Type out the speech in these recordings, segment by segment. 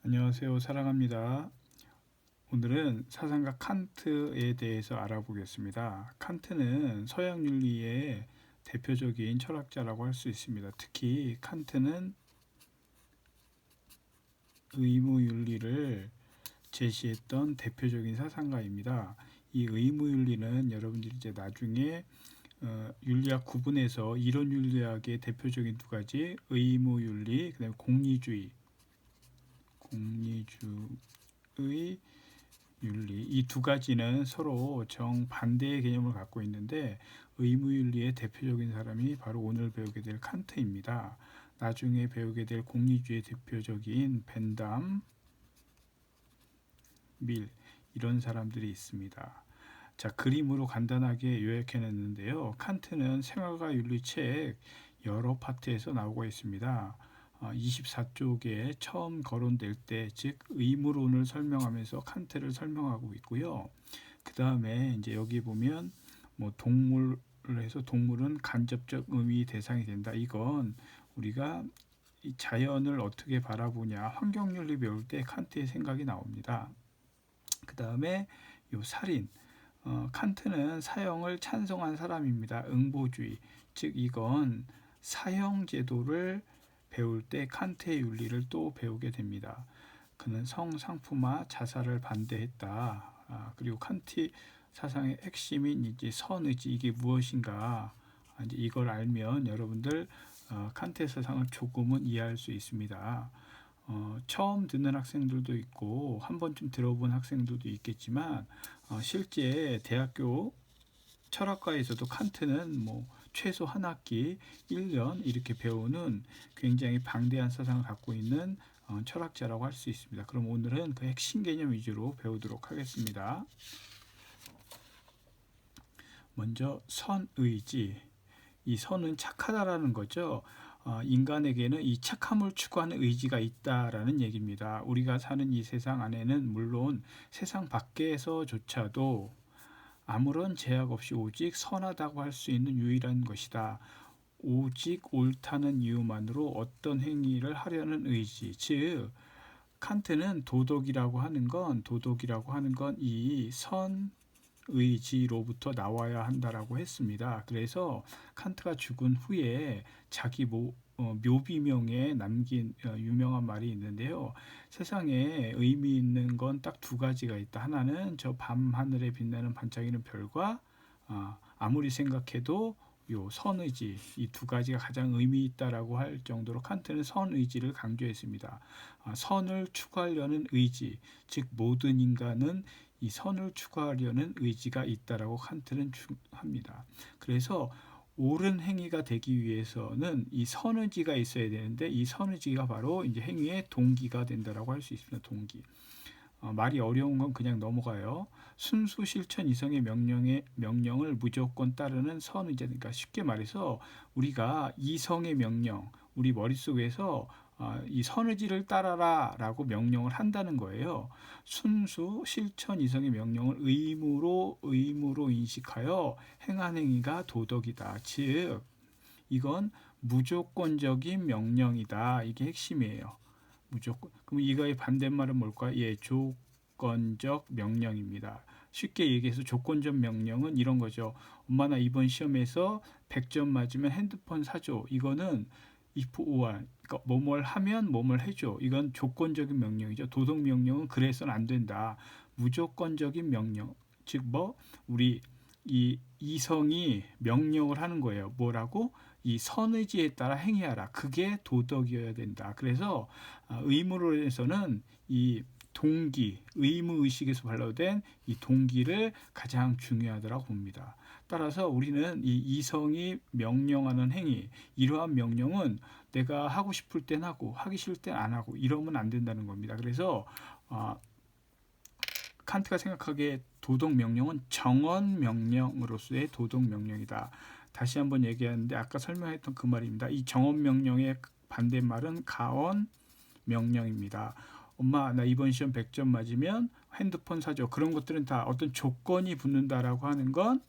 안녕하세요. 사랑합니다. 오늘은 사상가 칸트에 대해서 알아보겠습니다. 칸트는 서양 윤리의 대표적인 철학자라고 할 수 있습니다. 특히 칸트는 의무 윤리를 제시했던 대표적인 사상가입니다. 이 의무 윤리는 여러분들이 이제 나중에 윤리학 구분에서 이론 윤리학의 대표적인 두 가지 의무 윤리, 그다음에 공리주의 윤리, 이 두 가지는 서로 정반대의 개념을 갖고 있는데 의무윤리의 대표적인 사람이 바로 오늘 배우게 될 칸트입니다. 나중에 배우게 될 공리주의 대표적인 벤담, 밀, 이런 사람들이 있습니다. 자, 그림으로 간단하게 요약해냈는데요. 칸트는 생활과 윤리 책 여러 파트에서 나오고 있습니다. 24쪽에 처음 거론될 때, 즉 의무론을 설명하면서 칸트를 설명하고 있고요. 그 다음에 이제 여기 보면 뭐 동물을 해서 동물은 간접적 의미 대상이 된다. 이건 우리가 이 자연을 어떻게 바라보냐, 환경윤리 배울 때 칸트의 생각이 나옵니다. 그 다음에 요 살인, 칸트는 사형을 찬성한 사람입니다. 응보주의, 즉 이건 사형제도를 배울 때 칸트의 윤리를 또 배우게 됩니다. 그는 성상품화 자살을 반대했다. 그리고 칸트 사상의 핵심인 이제 선의지, 이게 무엇인가, 이제 이걸 알면 여러분들 칸트의 사상을 조금은 이해할 수 있습니다. 처음 듣는 학생들도 있고 한 번쯤 들어본 학생들도 있겠지만 실제 대학교 철학과에서도 칸트는 뭐 최소 한 학기 1년 이렇게 배우는 굉장히 방대한 사상을 갖고 있는 철학자라고 할 수 있습니다. 그럼 오늘은 그 핵심 개념 위주로 배우도록 하겠습니다. 먼저 선의지. 이 선은 착하다라는 거죠. 인간에게는 이 착함을 추구하는 의지가 있다라는 얘기입니다. 우리가 사는 이 세상 안에는 물론 세상 밖에서조차도 아무런 제약 없이 오직 선하다고 할 수 있는 유일한 것이다. 오직 옳다는 이유만으로 어떤 행위를 하려는 의지, 즉 칸트는 도덕이라고 하는 건 이 선의지로부터 나와야 한다라고 했습니다. 그래서 칸트가 죽은 후에 자기 묘비명에 남긴 유명한 말이 있는데요. 세상에 의미 있는 건 딱 두 가지가 있다. 하나는 저 밤하늘에 빛나는 반짝이는 별과 아무리 생각해도 요 선의지, 이 두 가지가 가장 의미 있다라고 할 정도로 칸트는 선의지를 강조했습니다. 선을 추구하려는 의지, 즉 모든 인간은 이 선을 추구하려는 의지가 있다라고 칸트는 합니다. 그래서 옳은 행위가 되기 위해서는 이 선의지가 있어야 되는데 이 선의지가 바로 이제 행위의 동기가 된다라고 할 수 있습니다. 동기. 말이 어려운 건 그냥 넘어가요. 순수 실천 이성의 명령을 무조건 따르는 선의제. 그러니까 쉽게 말해서 우리가 이성의 명령, 우리 머릿속에서 이 선의지를 따라라라고 명령을 한다는 거예요. 순수 실천 이성의 명령을 의무로 인식하여 행한 행위가 도덕이다. 즉 이건 무조건적인 명령이다. 이게 핵심이에요. 무조건. 그럼 이거의 반대말은 뭘까요? 예, 조건적 명령입니다. 쉽게 얘기해서 조건적 명령은 이런 거죠. 엄마 나 이번 시험에서 100점 맞으면 핸드폰 사줘. 이거는 if or, 그러니까 뭐뭘 하면 뭐뭘 해줘. 이건 조건적인 명령이죠. 도덕 명령은 그래서는 안 된다. 무조건적인 명령. 즉 우리 이 이성이 명령을 하는 거예요. 뭐라고? 이 선의지에 따라 행해하라. 그게 도덕이어야 된다. 그래서 의무론에서는 이 동기, 의무의식에서 발로된 이 동기를 가장 중요하다고 봅니다. 따라서 우리는 이 이성이 명령하는 행위, 이러한 명령은 내가 하고 싶을 땐 하고 하기 싫을 땐 안 하고 이러면 안 된다는 겁니다. 그래서 칸트가 생각하기에 도덕 명령은 정언 명령으로서의 도덕 명령이다. 다시 한번 얘기하는데 아까 설명했던 그 말입니다. 이 정언 명령의 반대말은 가언 명령입니다. 엄마 나 이번 시험 100점 맞으면 핸드폰 사줘. 그런 것들은 다 어떤 조건이 붙는다라고 하는 건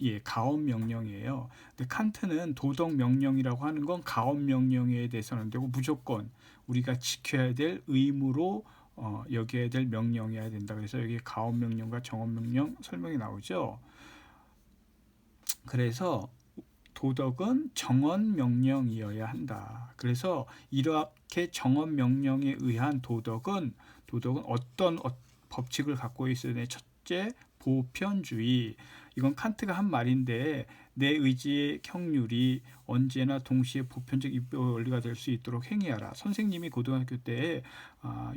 예, 가업 명령이에요. 근데 칸트는 도덕 명령이라고 하는 건 가업 명령에 대해서는 안 되고 무조건 우리가 지켜야 될 의무로 여겨야 될 명령이어야 된다. 그래서 여기 가업 명령과 정업 명령 설명이 나오죠. 그래서 도덕은 정언 명령이어야 한다. 그래서 이렇게 정언 명령에 의한 도덕은 어떤 법칙을 갖고 있어야 되냐. 첫째, 보편주의. 이건 칸트가 한 말인데 내 의지의 경륜이 언제나 동시에 보편적 입법 원리가 될 수 있도록 행위하라. 선생님이 고등학교 때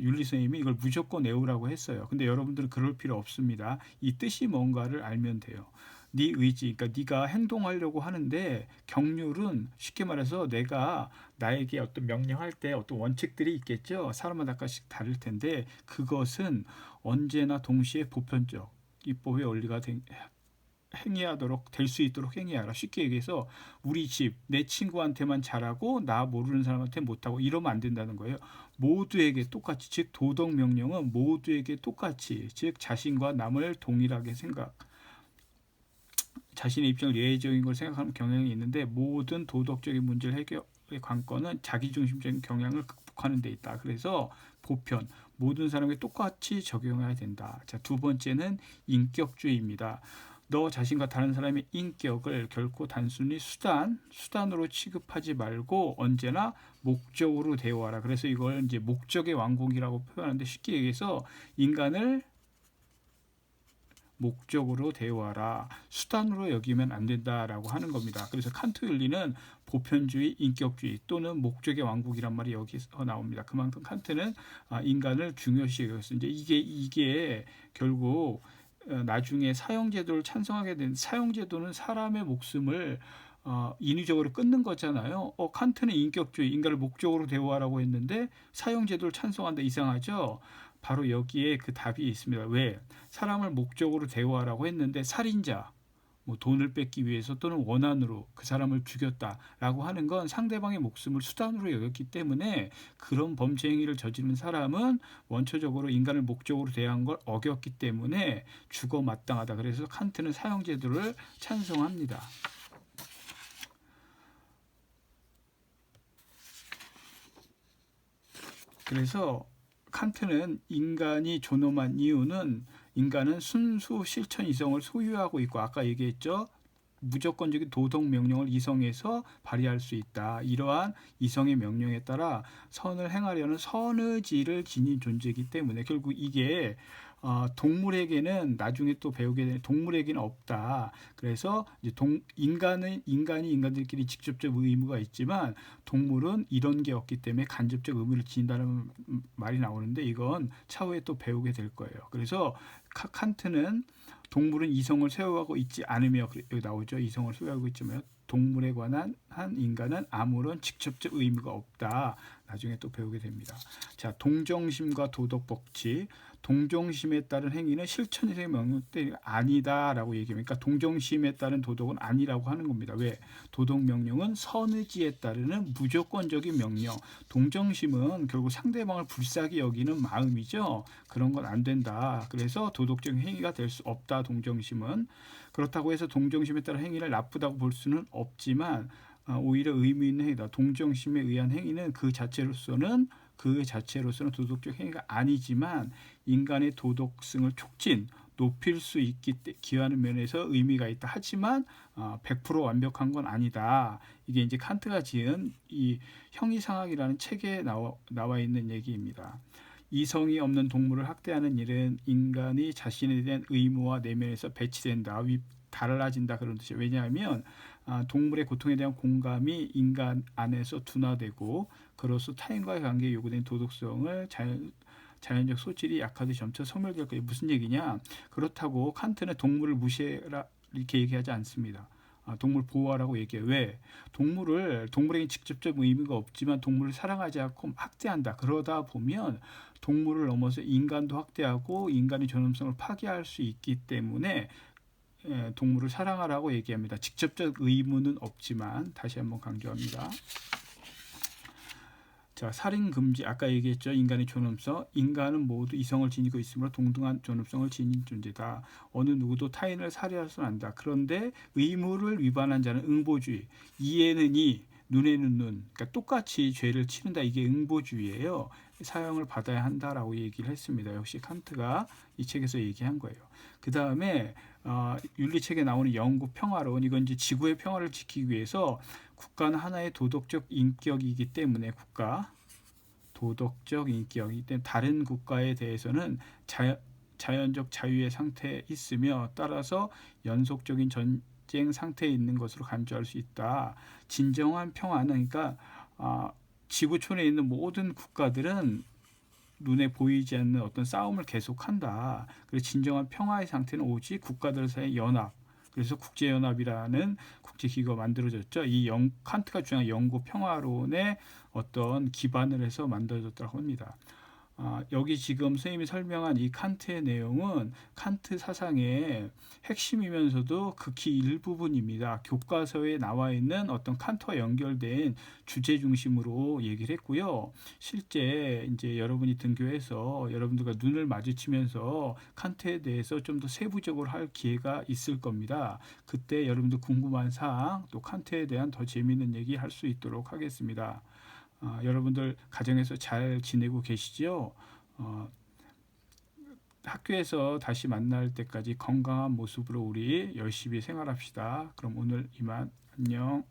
윤리 선생님이 이걸 무조건 외우라고 했어요. 근데 여러분들은 그럴 필요 없습니다. 이 뜻이 뭔가를 알면 돼요. 네 의지, 그러니까 네가 행동하려고 하는데 경륜은 쉽게 말해서 내가 나에게 어떤 명령할 때 어떤 원칙들이 있겠죠. 사람마다 약간씩 다를 텐데 그것은 언제나 동시에 보편적 입법의 원리가 행위하도록 될 수 있도록 행위하라. 쉽게 얘기해서 우리 집, 내 친구한테만 잘하고 나 모르는 사람한테 못하고 이러면 안 된다는 거예요. 모두에게 똑같이, 즉 도덕 명령은 모두에게 똑같이, 즉 자신과 남을 동일하게 자신의 입장을 예외적인 걸 생각하는 경향이 있는데 모든 도덕적인 문제를 해결의 관건은 자기중심적인 경향을 극복하는 데 있다. 그래서 보편, 모든 사람에게 똑같이 적용해야 된다. 자, 두 번째는 인격주의입니다. 너 자신과 다른 사람의 인격을 결코 단순히 수단으로 취급하지 말고 언제나 목적으로 대우하라. 그래서 이걸 이제 목적의 완공이라고 표현하는데 쉽게 얘기해서 인간을 목적으로 대우하라. 수단으로 여기면 안 된다라고 하는 겁니다. 그래서 칸트 윤리는 보편주의, 인격주의 또는 목적의 왕국이란 말이 여기서 나옵니다. 그만큼 칸트는 인간을 중요시 여겼어요. 이제 이게 결국 나중에 사형제도를 찬성하게 된 사형제도는 사람의 목숨을 인위적으로 끊는 거잖아요. 칸트는 인격주의, 인간을 목적으로 대우하라고 했는데 사형제도를 찬성한다. 이상하죠? 바로 여기에 그 답이 있습니다. 왜? 사람을 목적으로 대우하라고 했는데 살인자, 뭐 돈을 뺏기 위해서 또는 원한으로 그 사람을 죽였다라고 하는 건 상대방의 목숨을 수단으로 여겼기 때문에 그런 범죄 행위를 저지른 사람은 원초적으로 인간을 목적으로 대한 걸 어겼기 때문에 죽어 마땅하다. 그래서 칸트는 사형제도를 찬성합니다. 그래서 칸트는 인간이 존엄한 이유는 인간은 순수 실천 이성을 소유하고 있고 아까 얘기했죠. 무조건적인 도덕 명령을 이성에서 발휘할 수 있다. 이러한 이성의 명령에 따라 선을 행하려는 선의지를 지닌 존재이기 때문에 결국 이게 동물에게는 나중에 또 배우게 되는 동물에게는 없다. 그래서 이제 인간이 인간들끼리 직접적 의무가 있지만 동물은 이런 게 없기 때문에 간접적 의무를 지닌다는 말이 나오는데 이건 차후에 또 배우게 될 거예요. 그래서 칸트는 동물은 이성을 소유하고 있지 않으며 여기 나오죠. 이성을 소유하고 있지만 동물에 관한 한 인간은 아무런 직접적 의무가 없다. 나중에 또 배우게 됩니다. 자, 동정심과 도덕 법칙. 동정심에 따른 행위는 실천 이상의 명령 때문에 아니다라고 얘기합니다. 그러니까 동정심에 따른 도덕은 아니라고 하는 겁니다. 왜? 도덕 명령은 선의지에 따르는 무조건적인 명령. 동정심은 결국 상대방을 불쌍히 여기는 마음이죠. 그런 건 안 된다. 그래서 도덕적인 행위가 될 수 없다. 동정심은. 그렇다고 해서 동정심에 따른 행위를 나쁘다고 볼 수는 없지만 오히려 의미 있는 행위다. 동정심에 의한 행위는 그 자체로서는 도덕적 행위가 아니지만 인간의 도덕성을 높일 수 있기 때문에 기여하는 면에서 의미가 있다. 하지만 100% 완벽한 건 아니다. 이게 이제 칸트가 지은 이 형이상학이라는 책에 나와 있는 얘기입니다. 이성이 없는 동물을 학대하는 일은 인간이 자신에 대한 의무와 내면에서 배치된다. 달라진다 그런 뜻이에요. 왜냐하면 동물의 고통에 대한 공감이 인간 안에서 둔화되고 그로써 타인과의 관계에 요구된 도덕성을 자연적 소질이 약하듯이 점차 소멸될 거예요. 무슨 얘기냐? 그렇다고 칸트는 동물을 무시해라 이렇게 얘기하지 않습니다. 동물 보호하라고 얘기해요. 왜? 동물에게 직접적 의미가 없지만 동물을 사랑하지 않고 학대한다. 그러다 보면 동물을 넘어서 인간도 학대하고 인간의 존엄성을 파괴할 수 있기 때문에 동물을 사랑하라고 얘기합니다. 직접적 의무는 없지만 다시 한번 강조합니다. 자, 살인 금지. 아까 얘기했죠. 인간의 존엄성. 인간은 모두 이성을 지니고 있으므로 동등한 존엄성을 지닌 존재다. 어느 누구도 타인을 살해할 수는 안다. 그런데 의무를 위반한 자는 응보주의. 이에는 이, 눈에는 눈. 그러니까 똑같이 죄를 치른다. 이게 응보주의예요. 사형을 받아야 한다라고 얘기를 했습니다. 역시 칸트가 이 책에서 얘기한 거예요. 그 다음에 윤리책에 나오는 영구 평화론. 이건 이제 지구의 평화를 지키기 위해서 국가는 하나의 도덕적 인격이기 때문에 도덕적 인격이기 때문에 다른 국가에 대해서는 자연적 자유의 상태에 있으며 따라서 연속적인 전쟁 상태에 있는 것으로 간주할 수 있다. 진정한 평화는 그러니까 지구촌에 있는 모든 국가들은 눈에 보이지 않는 어떤 싸움을 계속한다. 그래서 진정한 평화의 상태는 오직 국가들 사이의 연합. 그래서 국제연합이라는 국제기구가 만들어졌죠. 칸트가 주장한 영구 평화론의 어떤 기반을 해서 만들어졌다고 합니다. 여기 지금 선생님이 설명한 이 칸트의 내용은 칸트 사상의 핵심이면서도 극히 일부분입니다. 교과서에 나와 있는 어떤 칸트와 연결된 주제 중심으로 얘기를 했고요. 실제 이제 여러분이 등교해서 여러분들과 눈을 마주치면서 칸트에 대해서 좀 더 세부적으로 할 기회가 있을 겁니다. 그때 여러분들 궁금한 사항 또 칸트에 대한 더 재미있는 얘기 할 수 있도록 하겠습니다. 여러분들 가정에서 잘 지내고 계시지요? 학교에서 다시 만날 때까지 건강한 모습으로 우리 열심히 생활합시다. 그럼 오늘 이만 안녕.